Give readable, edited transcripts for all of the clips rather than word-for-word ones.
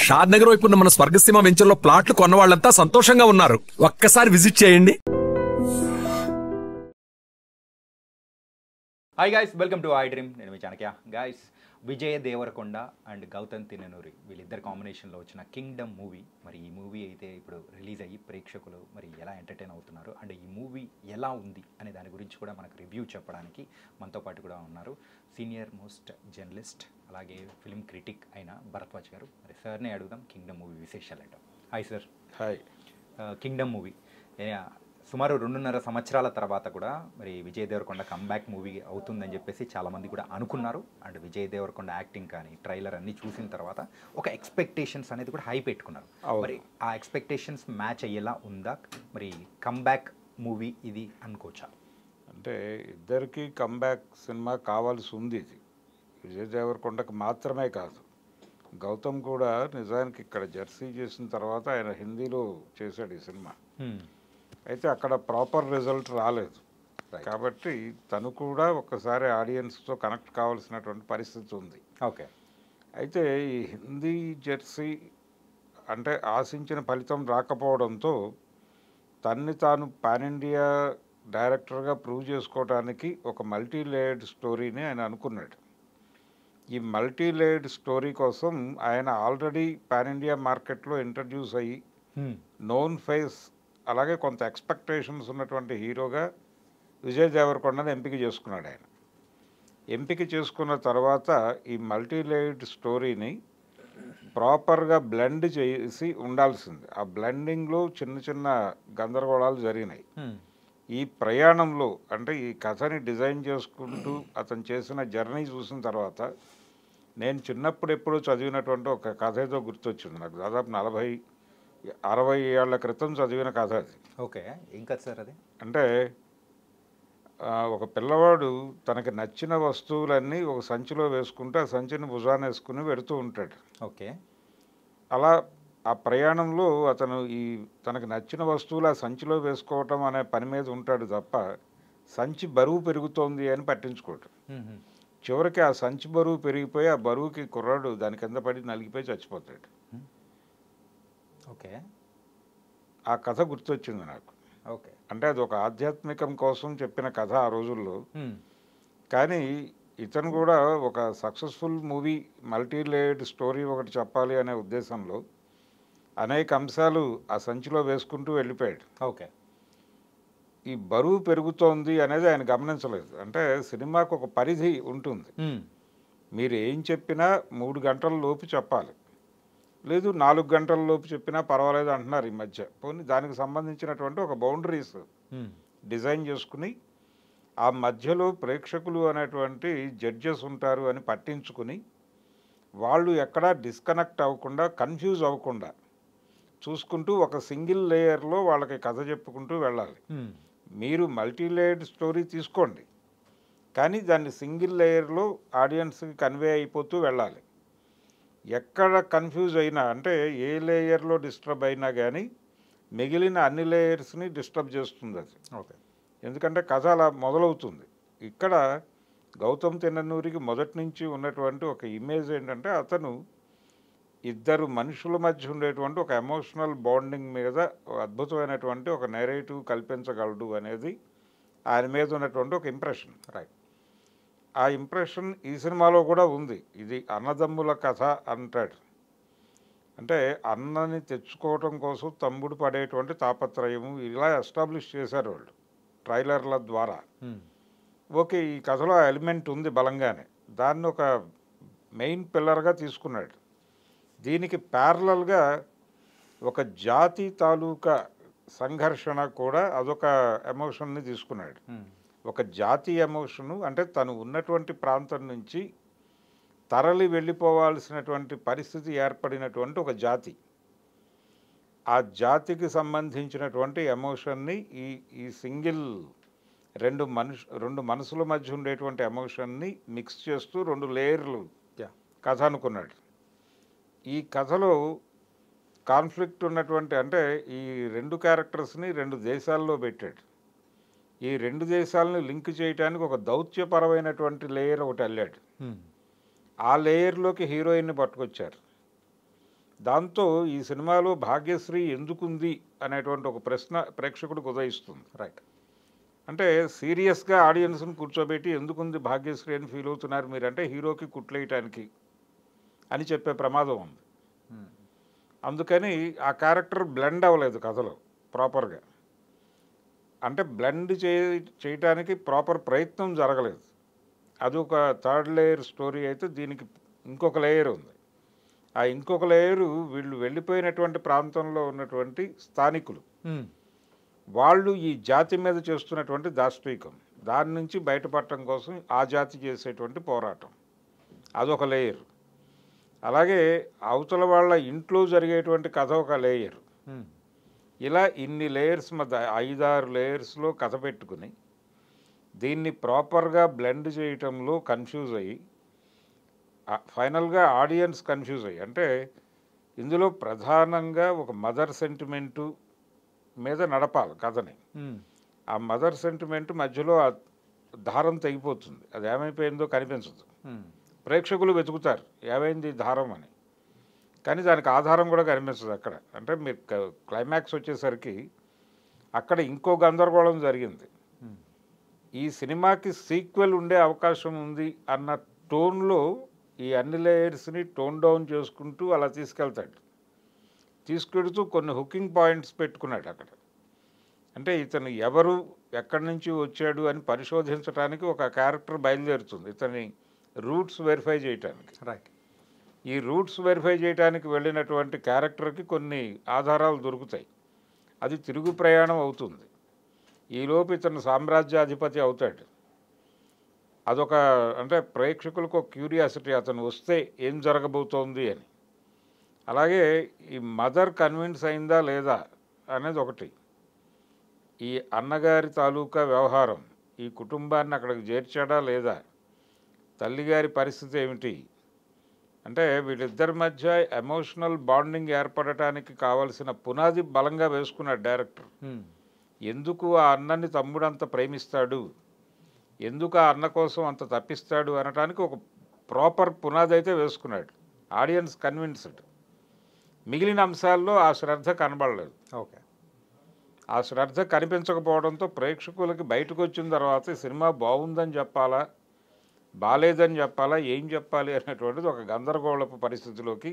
షాద్ నగర్ వైపు ఉన్న మన స్వర్గసీమ వెంచర్లో ప్లాట్లు కొన్న వాళ్ళంతా సంతోషంగా ఉన్నారు. ఒక్కసారి విజిట్ చేయండి. Hi guys, welcome to I dream. నేను మీ చాణక్య. గైస్, విజయ్ దేవరకొండ అండ్ గౌతమ్ తిన్ననూరి వీళ్ళిద్దరు కాంబినేషన్లో వచ్చిన కింగ్డమ్ మూవీ, మరి ఈ మూవీ అయితే ఇప్పుడు రిలీజ్ అయ్యి ప్రేక్షకులు మరి ఎలా ఎంటర్టైన్ అవుతున్నారు అండ్ ఈ మూవీ ఎలా ఉంది అనే దాని గురించి కూడా మనకు రివ్యూ చెప్పడానికి మనతో పాటు కూడా ఉన్నారు సీనియర్ మోస్ట్ జర్నలిస్ట్ అలాగే ఫిల్మ్ క్రిటిక్ అయిన భరద్వాజ్ గారు. మరి సార్నే అడుగుదాం కింగ్డమ్ మూవీ విశేషాలు ఏంటో. Hi sir. Hi. Kingdom movie సుమారు 2.5 సంవత్సరాల తర్వాత కూడా మరి విజయ్ దేవరకొండ కంబ్యాక్ మూవీ అవుతుందని చెప్పేసి చాలామంది కూడా అనుకున్నారు. అండ్ విజయ్ దేవరకొండ యాక్టింగ్ కానీ ట్రైలర్ అన్నీ చూసిన తర్వాత ఒక ఎక్స్పెక్టేషన్స్ అనేది కూడా హై పెట్టుకున్నారు. మరి ఆ ఎక్స్పెక్టేషన్స్ మ్యాచ్ అయ్యేలా ఉందా? మరి కంబ్యాక్ మూవీ ఇది అనుకోవచ్చా? అంటే ఇద్దరికి కంబ్యాక్ సినిమా కావాల్సి ఉంది. ఇది విజయ్ దేవరకొండకు మాత్రమే కాదు, గౌతమ్ కూడా నిజానికి ఇక్కడ జెర్సీ చేసిన తర్వాత ఆయన హిందీలో చేశాడు ఈ సినిమా. అయితే అక్కడ ప్రాపర్ రిజల్ట్ రాలేదు కాబట్టి తను కూడా ఒకసారి ఆడియన్స్తో కనెక్ట్ కావాల్సినటువంటి పరిస్థితి ఉంది. ఓకే. అయితే ఈ హిందీ జెర్సీ అంటే ఆశించిన ఫలితం రాకపోవడంతో తన్ని తాను పాన్ ఇండియా డైరెక్టర్గా ప్రూవ్ చేసుకోవడానికి ఒక మల్టీ లేయర్డ్ స్టోరీని ఆయన అనుకున్నాడు. ఈ మల్టీ లేయర్డ్ స్టోరీ కోసం ఆయన ఆల్రెడీ పాన్ ఇండియా మార్కెట్లో ఇంట్రడ్యూస్ అయ్యి నోన్ ఫేస్ అలాగే కొంత ఎక్స్పెక్టేషన్స్ ఉన్నటువంటి హీరోగా విజయ్ దేవరకొండని ఎంపిక చేసుకున్నాడు. ఆయన ఎంపిక చేసుకున్న తర్వాత ఈ మల్టీ లేయర్డ్ స్టోరీని ప్రాపర్గా బ్లెండ్ చేసి ఉండాల్సింది. ఆ బ్లెండింగ్లో చిన్న చిన్న గందరగోళాలు జరిగినాయి. ఈ ప్రయాణంలో అంటే ఈ కథని డిజైన్ చేసుకుంటూ అతను చేసిన జర్నీ చూసిన తర్వాత నేను చిన్నప్పుడు ఎప్పుడూ చదివినటువంటి ఒక కథ ఏదో గుర్తొచ్చింది నాకు. దాదాపు 40-60 ఏళ్ల క్రితం చదివిన కథ అది. ఓకే. ఇంకా సార్ అది అంటే ఒక పిల్లవాడు తనకి నచ్చిన వస్తువులన్నీ ఒక సంచిలో వేసుకుంటూ ఆ సంచిని భుజాన వేసుకుని వెడుతూ ఉంటాడు. ఓకే. అలా ఆ ప్రయాణంలో అతను ఈ తనకు నచ్చిన వస్తువులు ఆ సంచిలో వేసుకోవటం అనే పని మీద ఉంటాడు తప్ప సంచి బరువు పెరుగుతోంది అని పట్టించుకోవటం. చివరికి ఆ సంచి బరువు పెరిగిపోయి ఆ బరువుకి కుర్రాడు దాని కింద పడి నలిగిపోయి చచ్చిపోతాడు. ఓకే. ఆ కథ గుర్తొచ్చింది నాకు. ఓకే. అంటే అది ఒక ఆధ్యాత్మికం కోసం చెప్పిన కథ ఆ రోజుల్లో. కానీ ఇతను కూడా ఒక successful movie multi layered story ఒకటి చెప్పాలి అనే ఉద్దేశంలో అనేక అంశాలు ఆ సంచిలో వేసుకుంటూ వెళ్ళిపోయాడు. ఓకే. ఈ బరువు పెరుగుతోంది అనేది ఆయన గమనించలేదు. అంటే సినిమాకు ఒక పరిధి ఉంటుంది. మీరు ఏం చెప్పినా 3 గంటల లోపు చెప్పాలి, లేదు 4 గంటల లోపు చెప్పినా పర్వాలేదు అంటున్నారు ఈ మధ్య. పోనీ దానికి సంబంధించినటువంటి ఒక బౌండరీస్ డిజైన్ చేసుకుని ఆ మధ్యలో ప్రేక్షకులు అనేటువంటి జడ్జెస్ ఉంటారు అని పట్టించుకుని వాళ్ళు ఎక్కడా డిస్కనెక్ట్ అవ్వకుండా కన్ఫ్యూజ్ అవ్వకుండా చూసుకుంటూ ఒక సింగిల్ లేయర్లో వాళ్ళకి కథ చెప్పుకుంటూ వెళ్ళాలి. మీరు మల్టీ లేయర్డ్ స్టోరీ తీసుకోండి, కానీ దాన్ని సింగిల్ లేయర్లో ఆడియన్స్కి కన్వే అయిపోతూ వెళ్ళాలి. ఎక్కడ కన్ఫ్యూజ్ అయినా అంటే ఏ లేయర్లో డిస్టర్బ్ అయినా కానీ మిగిలిన అన్ని లేయర్స్ని డిస్టర్బ్ చేస్తుంది అది. ఓకే. ఎందుకంటే కథ అలా మొదలవుతుంది. ఇక్కడ గౌతమ్ తిన్ననూరికి మొదటి నుంచి ఉన్నటువంటి ఒక ఇమేజ్ ఏంటంటే అతను ఇద్దరు మనుషుల మధ్య ఉండేటువంటి ఒక ఎమోషనల్ బాండింగ్ మీద అద్భుతమైనటువంటి ఒక నెరేటివ్ కల్పించగలడు అనేది ఆయన మీద ఉన్నటువంటి ఒక ఇంప్రెషన్. రైట్. ఆ ఇంప్రెషన్ ఈ సినిమాలో కూడా ఉంది. ఇది అన్నదమ్ముల కథ అంటాడు. అంటే అన్నని తెచ్చుకోవటం కోసం తమ్ముడు పడేటువంటి తాపత్రయము ఇలా ఎస్టాబ్లిష్ చేశారు వాళ్ళు ట్రైలర్ల ద్వారా. ఓకే, ఈ కథలో ఆ ఎలిమెంట్ ఉంది బలంగానే. దాన్ని ఒక మెయిన్ పిల్లర్గా తీసుకున్నాడు. దీనికి ప్యారలల్గా ఒక జాతి తాలూకా సంఘర్షణ కూడా అదొక ఎమోషన్ని తీసుకున్నాడు. ఒక జాతి ఎమోషను అంటే తను ఉన్నటువంటి ప్రాంతం నుంచి తరలి వెళ్ళిపోవాల్సినటువంటి పరిస్థితి ఏర్పడినటువంటి ఒక జాతి, ఆ జాతికి సంబంధించినటువంటి ఎమోషన్ని ఈ సింగిల్ రెండు మనసుల మధ్య ఉండేటువంటి ఎమోషన్ని మిక్స్ చేస్తూ 2 లేయర్లు కథ అనుకున్నాడు. ఈ కథలో కాన్ఫ్లిక్ట్ ఉన్నటువంటి అంటే ఈ 2 క్యారెక్టర్స్ని 2 దేశాల్లో పెట్టాడు. ఈ 2 దేశాలను లింక్ చేయడానికి ఒక దౌత్యపరమైనటువంటి లేయర్ ఒకటి వెళ్ళాడు. ఆ లేయర్లోకి హీరోయిన్ని పట్టుకొచ్చారు. దాంతో ఈ సినిమాలో భాగ్యశ్రీ ఎందుకుంది అనేటువంటి ఒక ప్రశ్న ప్రేక్షకుడికి ఉదయిస్తుంది. రైట్. అంటే సీరియస్గా ఆడియన్స్ని కూర్చోబెట్టి ఎందుకుంది భాగ్యశ్రీ అని ఫీల్ అవుతున్నారు మీరంటే హీరోకి కుట్లేయటానికి అని చెప్పే ప్రమాదం ఉంది. అందుకని ఆ క్యారెక్టర్ బ్లెండ్ అవ్వలేదు కథలో ప్రాపర్గా. అంటే బ్లెండ్ చేయటానికి ప్రాపర్ ప్రయత్నం జరగలేదు. అది ఒక థర్డ్ లేయర్ స్టోరీ అయితే దీనికి ఇంకొక లేయర్ ఉంది. ఆ ఇంకొక లేయరు వీళ్ళు వెళ్ళిపోయినటువంటి ప్రాంతంలో ఉన్నటువంటి స్థానికులు, వాళ్ళు ఈ జాతి మీద చేస్తున్నటువంటి దాష్టీకం, దాని నుంచి బయటపడటం కోసం ఆ జాతి చేసేటువంటి పోరాటం, అదొక లేయర్. అలాగే అవతల వాళ్ళ ఇంట్లో జరిగేటువంటి కథ ఒక లేయర్. ఇలా ఇన్ని లేయర్స్ మధ్య 5-6 లేయర్స్లో కథ పెట్టుకుని దీన్ని ప్రాపర్గా బ్లెండ్ చేయటంలో కన్ఫ్యూజ్ అయ్యి ఫైనల్గా ఆడియన్స్ కన్ఫ్యూజ్ అయ్యి, అంటే ఇందులో ప్రధానంగా ఒక మదర్ సెంటిమెంటు మీద నడపాలి కథని. ఆ మదర్ సెంటిమెంట్ మధ్యలో ఆ దారం తెగిపోతుంది, అది ఏమైపోయిందో కనిపించదు. ప్రేక్షకులు వెతుకుతారు ఏమైంది దారం అని, కానీ దానికి ఆధారం కూడా కనిపించదు అక్కడ. అంటే మీరు క్లైమాక్స్ వచ్చేసరికి అక్కడ ఇంకో గందరగోళం జరిగింది. ఈ సినిమాకి సీక్వెల్ ఉండే అవకాశం ఉంది అన్న టోన్లో ఈ అన్ని లేయర్స్ని టోన్ డౌన్ చేసుకుంటూ అలా తీసుకెడుతూ కొన్ని హుకింగ్ పాయింట్స్ పెట్టుకున్నాడు అక్కడ. అంటే ఇతను ఎవరు, ఎక్కడి నుంచి వచ్చాడు అని పరిశోధించడానికి ఒక క్యారెక్టర్ బయలుదేరుతుంది, ఇతని రూట్స్ వెరిఫై చేయటానికి. రైట్. ఈ రూట్స్ వెరిఫై చేయడానికి వెళ్ళినటువంటి క్యారెక్టర్కి కొన్ని ఆధారాలు దొరుకుతాయి, అది తిరుగు ప్రయాణం అవుతుంది. ఈలోపు ఇతను సామ్రాజ్యాధిపతి అవుతాడు. అదొక అంటే ప్రేక్షకులకు ఒక క్యూరియాసిటీ, అతను వస్తే ఏం జరగబోతోంది అని. అలాగే ఈ మదర్ కన్విన్స్ అయిందా లేదా అనేది ఒకటి. ఈ అన్నగారి తాలూకా వ్యవహారం, ఈ కుటుంబాన్ని అక్కడికి చేర్చాడా లేదా, తల్లిగారి పరిస్థితి ఏమిటి, అంటే వీళ్ళిద్దరి మధ్య ఎమోషనల్ బాండింగ్ ఏర్పడటానికి కావలసిన పునాది బలంగా వేసుకున్నాడు డైరెక్టర్. ఎందుకు ఆ అన్నని తమ్ముడు అంత ప్రేమిస్తాడు, ఎందుకు ఆ అన్న కోసం అంత తప్పిస్తాడు అనటానికి ఒక ప్రాపర్ పునాది అయితే వేసుకున్నాడు. Audience convinced. మిగిలిన అంశాల్లో ఆ శ్రద్ధ కనబడలేదు. ఓకే. ఆ శ్రద్ధ కనిపించకపోవడంతో ప్రేక్షకులకి బయటకు వచ్చిన తర్వాత సినిమా బాగుందని చెప్పాలా, బాలేదని చెప్పాలా, ఏం చెప్పాలి అనేటువంటిది ఒక గందరగోళపు పరిస్థితిలోకి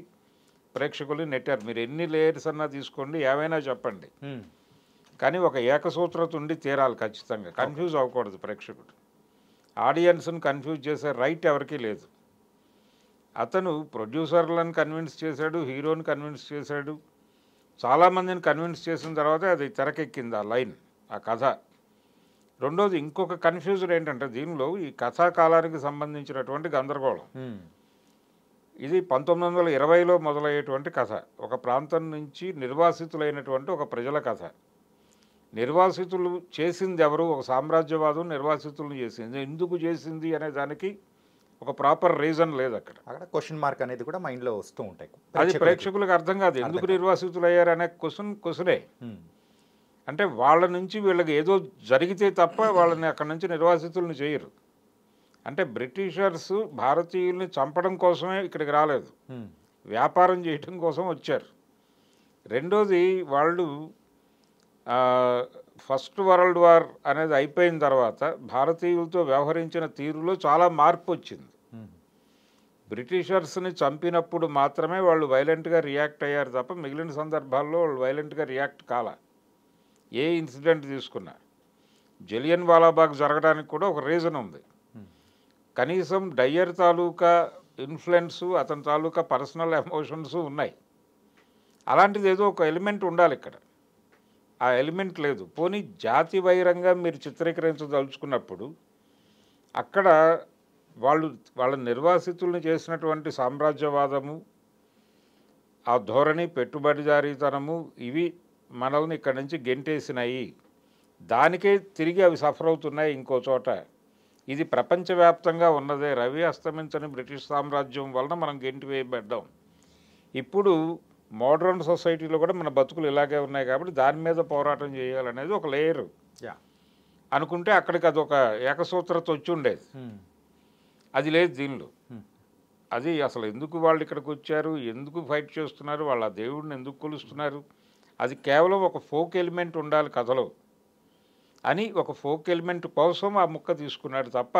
ప్రేక్షకులు నెట్టారు. మీరు ఎన్ని లేయర్స్ అన్నా తీసుకోండి, ఏమైనా చెప్పండి, కానీ ఒక ఏకసూత్రత ఉండి తీరాలి ఖచ్చితంగా. కన్ఫ్యూజ్ అవ్వకూడదు ప్రేక్షకుడు. ఆడియన్స్ని కన్ఫ్యూజ్ చేసే రైట్ ఎవరికీ లేదు. అతను ప్రొడ్యూసర్లను కన్విన్స్ చేశాడు, హీరోని కన్విన్స్ చేశాడు, చాలామందిని కన్విన్స్ చేసిన తర్వాత అది తెరకెక్కింది ఆ లైన్, ఆ కథ. రెండోది ఇంకొక కన్ఫ్యూజన్ ఏంటంటే దీనిలో ఈ కథాకాలానికి సంబంధించినటువంటి గందరగోళం. ఇది 1920లో మొదలయ్యేటువంటి కథ. ఒక ప్రాంతం నుంచి నిర్వాసితులైనటువంటి ఒక ప్రజల కథ. నిర్వాసితులు చేసింది ఎవరు, ఒక సామ్రాజ్యవాదం నిర్వాసితులను చేసింది. ఎందుకు చేసింది అనే దానికి ఒక ప్రాపర్ రీజన్ లేదు అక్కడ. అక్కడ క్వశ్చన్ మార్క్ అనేది కూడా మైండ్లో వస్తూ ఉంటాయి. అది ప్రేక్షకులకు అర్థం కాదు, ఎందుకు నిర్వాసితులు అయ్యారు అనే క్వశ్చనే. అంటే వాళ్ళ నుంచి వీళ్ళకి ఏదో జరిగితే తప్ప వాళ్ళని అక్కడి నుంచి నిర్వాసితులను చేయరు. అంటే బ్రిటిషర్స్ భారతీయుల్ని చంపడం కోసమే ఇక్కడికి రాలేదు, వ్యాపారం చేయడం కోసం వచ్చారు. రెండోది వాళ్ళు ఫస్ట్ వరల్డ్ వార్ అనేది అయిపోయిన తర్వాత భారతీయులతో వ్యవహరించిన తీరులో చాలా మార్పు వచ్చింది. బ్రిటిషర్స్ని చంపినప్పుడు మాత్రమే వాళ్ళు వైలెంట్గా రియాక్ట్ అయ్యారు తప్ప మిగిలిన సందర్భాల్లో వాళ్ళు వైలెంట్గా రియాక్ట్ కాల. ఏ ఇన్సిడెంట్ తీసుకున్నా జలియన్ వాలాబాగ్ జరగడానికి కూడా ఒక రీజన్ ఉంది. కనీసం డయ్యర్ తాలూకా ఇన్ఫ్లుయెన్సు, అతని తాలూకా పర్సనల్ ఎమోషన్స్ ఉన్నాయి. అలాంటిది ఏదో ఒక ఎలిమెంట్ ఉండాలి ఇక్కడ. ఆ ఎలిమెంట్ లేదు. పోనీ జాతి వైరంగా మీరు చిత్రీకరించదలుచుకున్నప్పుడు అక్కడ వాళ్ళ నిర్వాసితుల్ని చేసినటువంటి సామ్రాజ్యవాదము, ఆ ధోరణి, పెట్టుబడిదారీతనము, ఇవి మనల్ని ఇక్కడి నుంచి గెంటేసినాయి. దానికే తిరిగి అవి సఫర్ అవుతున్నాయి ఇంకో చోట. ఇది ప్రపంచవ్యాప్తంగా ఉన్నదే. రవి అస్తమించని బ్రిటిష్ సామ్రాజ్యం వలన మనం గెంటి వేయబడ్డాం. ఇప్పుడు మోడర్న్ సొసైటీలో కూడా మన బతుకులు ఇలాగే ఉన్నాయి కాబట్టి దాని మీద పోరాటం చేయాలనేది ఒక లేయరు అనుకుంటే అక్కడికి అదొక ఏకసూత్రత వచ్చి ఉండేది. అది లేదు దీనిలో. అది అసలు ఎందుకు వాళ్ళు ఇక్కడికి వచ్చారు, ఎందుకు ఫైట్ చేస్తున్నారు, వాళ్ళ దేవుడిని ఎందుకు కొలుస్తున్నారు, అది కేవలం ఒక ఫోక్ ఎలిమెంట్ ఉండాలి కథలో అని ఒక ఫోక్ ఎలిమెంట్ కోసం ఆ ముక్క తీసుకున్నాడు తప్ప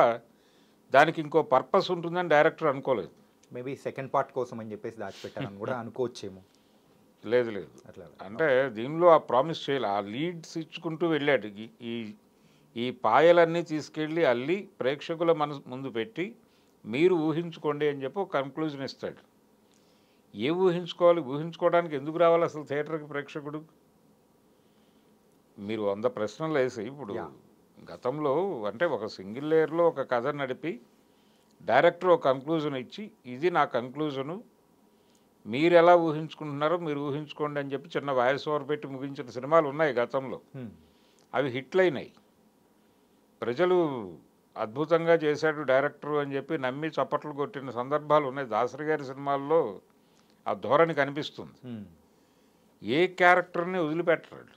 దానికి ఇంకో పర్పస్ ఉంటుందని డైరెక్టర్ అనుకోలేదు. మేబీ సెకండ్ పార్ట్ కోసం అని చెప్పేసి దాచిపెట్టారని కూడా అనుకోవచ్చేమో. లేదు లేదు, అట్లా అంటే దీనిలో ఆ ప్రామిస్ చేయాలి, ఆ లీడ్స్ ఇచ్చుకుంటూ వెళ్ళాడు. ఈ ఈ పాయలన్నీ తీసుకెళ్ళి అల్లి ప్రేక్షకుల ముందు పెట్టి మీరు ఊహించుకోండి అని చెప్పి ఒక కన్క్లూజన్ ఇస్తాడు. ఏ ఊహించుకోవాలి, ఊహించుకోవడానికి ఎందుకు రావాలి అసలు థియేటర్కి ప్రేక్షకుడు? మీరు 100 ప్రశ్నలు వేసి ఇప్పుడు గతంలో అంటే ఒక సింగిల్ లేయర్లో ఒక కథ నడిపి డైరెక్టర్ ఒక కంక్లూజన్ ఇచ్చి ఇది నా కంక్లూజను, మీరు ఎలా ఊహించుకుంటున్నారో మీరు ఊహించుకోండి అని చెప్పి చిన్న వాయిస్ ఓవర్ పెట్టి ముగించిన సినిమాలు ఉన్నాయి గతంలో. అవి హిట్లు అయినాయి, ప్రజలు అద్భుతంగా చేశాడు డైరెక్టర్ అని చెప్పి నమ్మి చప్పట్లు కొట్టిన సందర్భాలు ఉన్నాయి. దాసరి గారి సినిమాల్లో ఆ ధోరణి కనిపిస్తుంది. ఏ క్యారెక్టర్ని వదిలిపెట్టరాడు,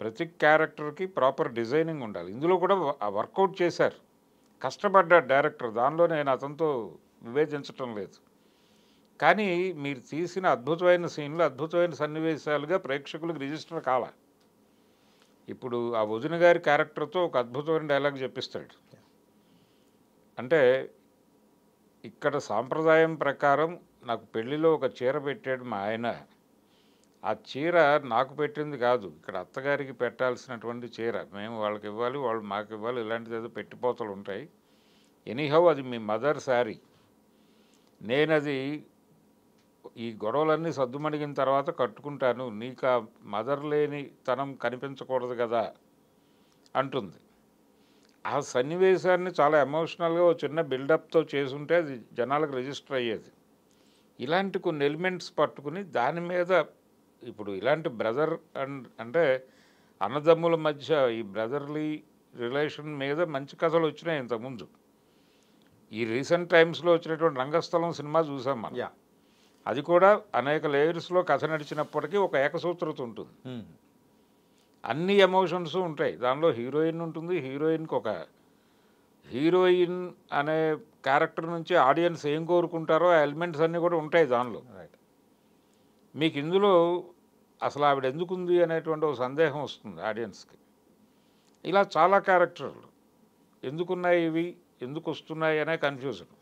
ప్రతి క్యారెక్టర్కి ప్రాపర్ డిజైనింగ్ ఉండాలి. ఇందులో కూడా వర్కౌట్ చేశారు, కష్టపడ్డాడు డైరెక్టర్, దానిలో నేను అతనితో వివేచించటం లేదు. కానీ మీరు తీసిన అద్భుతమైన సీన్లు అద్భుతమైన సన్నివేశాలుగా ప్రేక్షకులకు రిజిస్టర్ కాల. ఇప్పుడు ఆ వదిన గారి క్యారెక్టర్తో ఒక అద్భుతమైన డైలాగ్ చెప్పిస్తాడు. అంటే ఇక్కడ సాంప్రదాయం ప్రకారం నాకు పెళ్లిలో ఒక చీర పెట్టాడు మా ఆయన, ఆ చీర నాకు పెట్టింది కాదు, ఇక్కడ అత్తగారికి పెట్టాల్సినటువంటి చీర, మేము వాళ్ళకి ఇవ్వాలి, వాళ్ళు మాకు ఇవ్వాలి, ఇలాంటిది ఏదో పెట్టిపోతలు ఉంటాయి. ఎనీహౌ అది మీ మదర్ శారీ, నేనది ఈ గొడవలన్నీ సద్దుమణిగిన తర్వాత కట్టుకుంటాను, నీకు ఆ మదర్ లేని తనం కనిపించకూడదు కదా అంటుంది. ఆ సన్నివేశాన్ని చాలా ఎమోషనల్గా ఒక చిన్న బిల్డప్తో చేసుంటే అది జనాలకు రిజిస్టర్ అయ్యేది. ఇలాంటి కొన్ని ఎలిమెంట్స్ పట్టుకుని దాని మీద ఇప్పుడు ఇలాంటి బ్రదర్ అంటే అన్నదమ్ముల మధ్య ఈ బ్రదర్లీ రిలేషన్ మీద మంచి కథలు వచ్చినాయి ఇంతకుముందు. ఈ రీసెంట్ టైమ్స్లో వచ్చినటువంటి రంగస్థలం సినిమా చూసాం మనం. అది కూడా అనేక లేయర్స్లో కథ నడిచినప్పటికీ ఒక ఏకసూత్రత ఉంటుంది, అన్ని ఎమోషన్స్ ఉంటాయి దానిలో. హీరోయిన్ ఉంటుంది, హీరోయిన్కి ఒక హీరోయిన్ అనే క్యారెక్టర్ నుంచి ఆడియన్స్ ఏం కోరుకుంటారో ఆ ఎలిమెంట్స్ అన్నీ కూడా ఉంటాయి దానిలో. మీకు ఇందులో అసలు ఆవిడ ఎందుకుంది అనేటువంటి ఒక సందేహం వస్తుంది ఆడియన్స్కి. ఇలా చాలా క్యారెక్టర్లు ఎందుకున్నాయి, ఇవి ఎందుకు వస్తున్నాయి అనే కన్ఫ్యూజన్.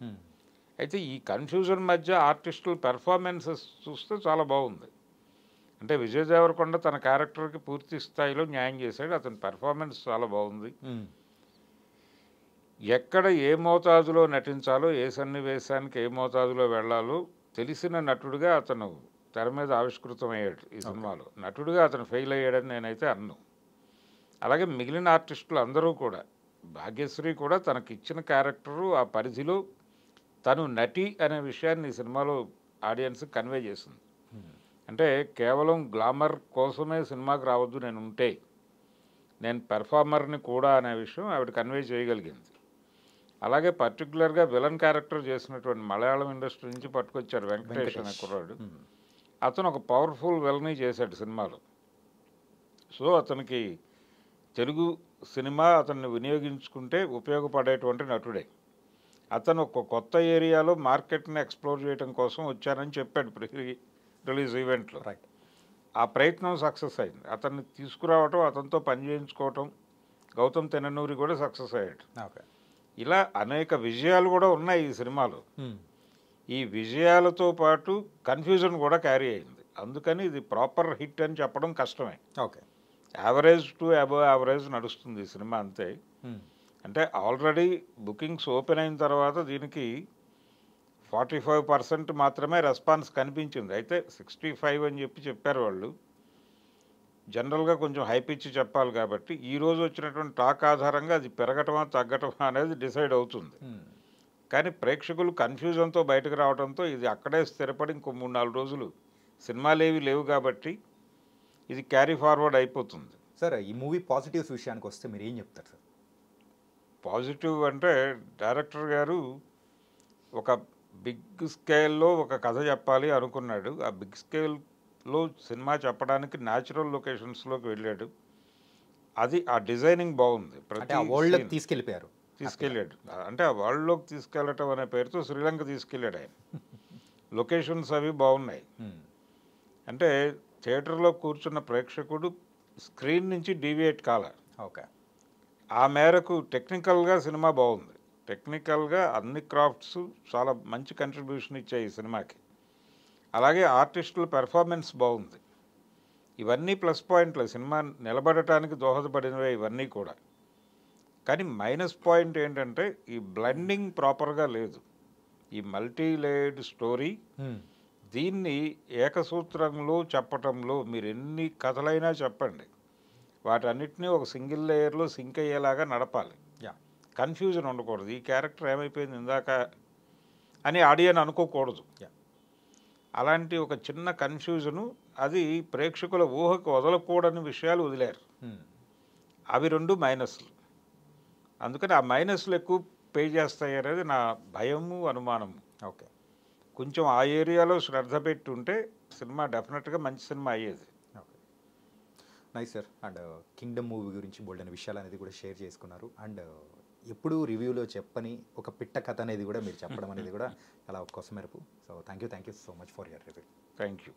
అయితే ఈ కన్ఫ్యూజన్ మధ్య ఆర్టిస్టుల పెర్ఫార్మెన్సెస్ చూస్తే చాలా బాగుంది. అంటే విజయ్ దేవరకొండ తన క్యారెక్టర్కి పూర్తి స్థాయిలో న్యాయం చేశాడు, అతని పెర్ఫార్మెన్స్ చాలా బాగుంది. ఎక్కడ ఏ మోతాదులో నటించాలో, ఏ సన్నివేశానికి ఏ మోతాదులో వెళ్ళాలో తెలిసిన నటుడిగా అతను తెర మీద ఆవిష్కృతమయ్యాడు ఈ సినిమాలో. నటుడిగా అతను ఫెయిల్ అయ్యాడని నేనైతే అన్ను. అలాగే మిగిలిన ఆర్టిస్టులు అందరూ కూడా, భాగ్యశ్రీ కూడా తనకి ఇచ్చిన క్యారెక్టరు ఆ పరిధిలో తను నటి అనే విషయాన్ని ఈ సినిమాలో ఆడియన్స్కి కన్వే చేసింది. అంటే కేవలం గ్లామర్ కోసమే సినిమాకి రావద్దు నేను ఉంటే, నేను పెర్ఫార్మర్ని కూడా అనే విషయం ఆవిడ కన్వే చేయగలిగింది. అలాగే పర్టికులర్గా విలన్ క్యారెక్టర్ చేసినటువంటి మలయాళం ఇండస్ట్రీ నుంచి పట్టుకొచ్చారు వెంకటేష్ అనే కుర్రాడు. అతను ఒక పవర్ఫుల్ విలన్ని చేశాడు సినిమాలో. సో అతనికి తెలుగు సినిమా అతన్ని వినియోగించుకుంటే ఉపయోగపడేటువంటి నటుడే. అతను ఒక కొత్త ఏరియాలో మార్కెట్ని ఎక్స్ప్లోర్ చేయడం కోసం వచ్చానని చెప్పాడు ప్రీ రిలీజ్ ఈవెంట్లో. ఆ ప్రయత్నం సక్సెస్ అయింది. అతన్ని తీసుకురావటం, అతనితో పని చేయించుకోవటం, గౌతమ్ తిన్ననూరి కూడా సక్సెస్ అయ్యాడు. ఇలా అనేక విజయాలు కూడా ఉన్నాయి ఈ సినిమాలో. ఈ విజయాలతో పాటు కన్ఫ్యూజన్ కూడా క్యారీ అయింది. అందుకని ఇది ప్రాపర్ హిట్ అని చెప్పడం కష్టమే. యావరేజ్ టు అబవ్ యావరేజ్ నడుస్తుంది ఈ సినిమా అంతే. అంటే ఆల్రెడీ బుకింగ్స్ ఓపెన్ అయిన తర్వాత దీనికి 45% మాత్రమే రెస్పాన్స్ కనిపించింది. అయితే 65 అని చెప్పారు వాళ్ళు. జనరల్గా కొంచెం హైప్ ఇచ్చి చెప్పాలి కాబట్టి ఈరోజు వచ్చినటువంటి టాక్ ఆధారంగా అది పెరగటమా తగ్గటమా అనేది డిసైడ్ అవుతుంది. కానీ ప్రేక్షకులు కన్ఫ్యూజన్తో బయటకు రావడంతో ఇది అక్కడే స్థిరపడి ఇంకో 3-4 రోజులు సినిమాలేవి లేవు కాబట్టి ఇది క్యారీ ఫార్వర్డ్ అయిపోతుంది. సార్ ఈ మూవీ పాజిటివ్స్ విషయానికి వస్తే మీరు ఏం చెప్తారు సార్? పాజిటివ్ అంటే డైరెక్టర్ గారు ఒక బిగ్ స్కేల్లో ఒక కథ చెప్పాలి అనుకున్నాడు. ఆ బిగ్ స్కేల్లో సినిమా చెప్పడానికి న్యాచురల్ లొకేషన్స్లోకి వెళ్ళాడు. అది ఆ డిజైనింగ్ బాగుంది. ప్రతి వరల్డ్కి తీసుకెళ్ళిపోయారు. తీసుకెళ్ళాడు. అంటే ఆ వరల్డ్లోకి తీసుకెళ్ళటం అనే పేరుతో శ్రీలంక తీసుకెళ్ళాడు ఆయన. లొకేషన్స్ అవి బాగున్నాయి. అంటే థియేటర్లో కూర్చున్న ప్రేక్షకుడు స్క్రీన్ నుంచి డీవియేట్ కాల. ఓకే. ఆ మేరకు టెక్నికల్గా సినిమా బాగుంది. టెక్నికల్గా అన్ని క్రాఫ్ట్స్ చాలా మంచి కంట్రిబ్యూషన్ ఇచ్చాయి ఈ సినిమాకి. అలాగే ఆర్టిస్టుల పెర్ఫార్మెన్స్ బాగుంది. ఇవన్నీ ప్లస్ పాయింట్లే, సినిమా నిలబడటానికి దోహదపడినవే ఇవన్నీ కూడా. కానీ మైనస్ పాయింట్ ఏంటంటే ఈ బ్లెండింగ్ ప్రాపర్గా లేదు. ఈ మల్టీ లేయర్డ్ స్టోరీ దీన్ని ఏకసూత్రంలో చెప్పటంలో మీరు ఎన్ని కథలైనా చెప్పండి, వాటన్నిటినీ ఒక సింగిల్ లేయర్లో సింక్ అయ్యేలాగా నడపాలి. కన్ఫ్యూజన్ ఉండకూడదు. ఈ క్యారెక్టర్ ఏమైపోయింది ఇందాక అని ఆడియన్ అనుకోకూడదు. అలాంటి ఒక చిన్న కన్ఫ్యూజను, అది ప్రేక్షకుల ఊహకు వదలకూడని విషయాలు వదిలేరు. అవి రెండు మైనస్లు. అందుకని ఆ మైనస్లు ఎక్కువ పే చేస్తాయి అనేది నా భయము, అనుమానము. ఓకే. కొంచెం ఆ ఏరియాలో శ్రద్ధ పెట్టి ఉంటే సినిమా డెఫినెట్గా మంచి సినిమా అయ్యేది. Okay, nice sir. And Kingdom movie గురించి బోల్డెన్ విషయాలు అనేది కూడా షేర్ చేసుకున్నారు. అండ్ ఎప్పుడు రివ్యూలో చెప్పని ఒక పిట్ట కథ అనేది కూడా మీరు చెప్పడం అనేది కూడా చాలా కొసమెరుపు. So thank you so much for your review. Thank you.